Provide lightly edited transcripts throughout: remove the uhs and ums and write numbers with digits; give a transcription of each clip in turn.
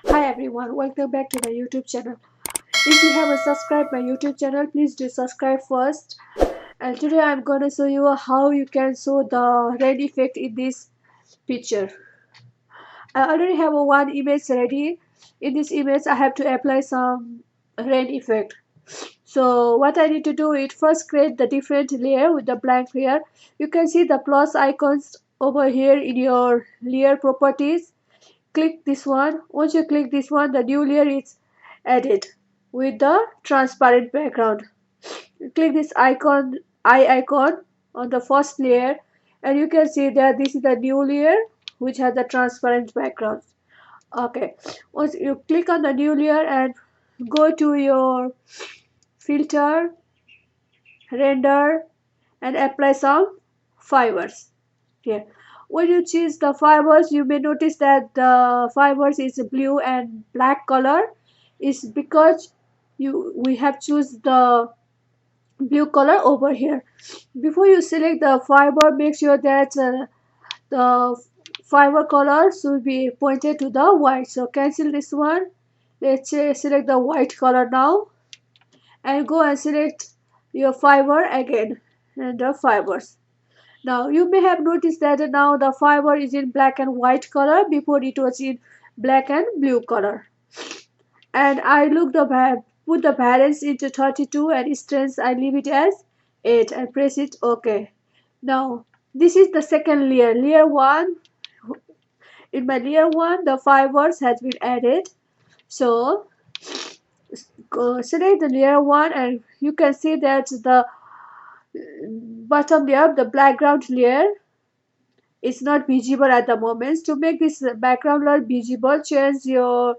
Hi everyone, welcome back to my YouTube channel. If you haven't subscribed my YouTube channel, please do subscribe first. And today I'm gonna show you how you can show the rain effect in this picture. I already have one image ready. In this image I have to apply some rain effect. So what I need to do is first create the different layer with the blank layer. You can see the plus icons over here in your layer properties. Click this one. Once you click this one, the new layer is added with the transparent background. Click this eye icon on the first layer, and you can see that this is the new layer which has the transparent background. Okay, once you click on the new layer and go to your filter, render, and apply some fibers here. When you choose the fibers, you may notice that the fibers is blue and black color. Is because we have choose the blue color over here. Before you select the fiber, make sure that the fiber color should be pointed to the white. So cancel this one. Let's say select the white color now and go and select your fiber again and the fibers. Now you may have noticed that now the fiber is in black and white color. Before it was in black and blue color. And I put the balance into 32 and strength I leave it as 8 and press it OK. Now this is the second layer. Layer 1. In my layer 1 the fibers has been added. So select the layer 1 and you can see that the bottom layer, the background layer, is not visible at the moment. To make this background layer visible, change your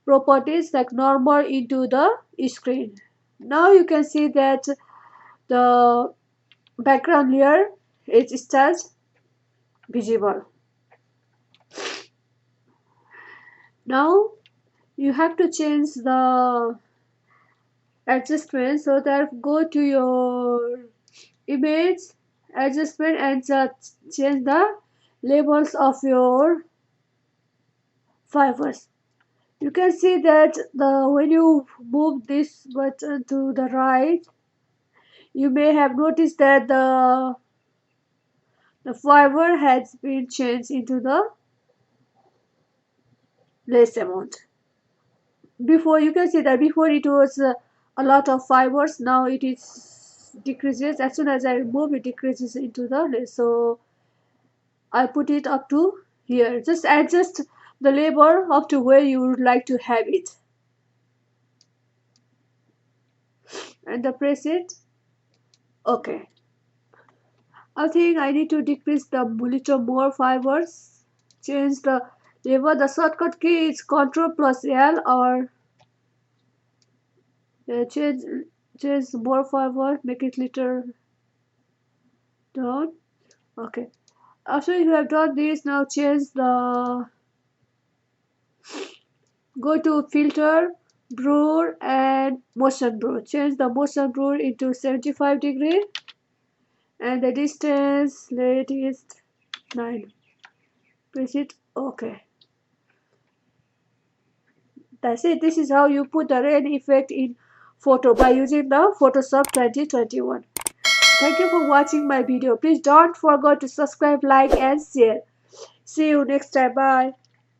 properties like normal into the screen. Now you can see that the background layer is still visible. Now you have to change the adjustment, so that go to your image adjustment and just change the labels of your fibers. You can see that when you move this button to the right, you may have noticed that the fiber has been changed into the less amount. Before you can see that before it was a lot of fibers, now it is decreases. As soon as I remove it, decreases into the less. So I put it up to here. Just adjust the label up to where you would like to have it, and press it OK. I think I need to decrease the little more fibers. Change the label. The shortcut key is Ctrl plus L, or change more fiber, make it little down. OK. After you have done this, now change the go to filter, blur, and motion blur. Change the motion blur into 75 degree, and the distance let it is 9. Press it OK. That's it. This is how you put the rain effect in photo by using the Photoshop 2021. Thank you for watching my video. Please don't forget to subscribe, like, and share. See you next time. Bye.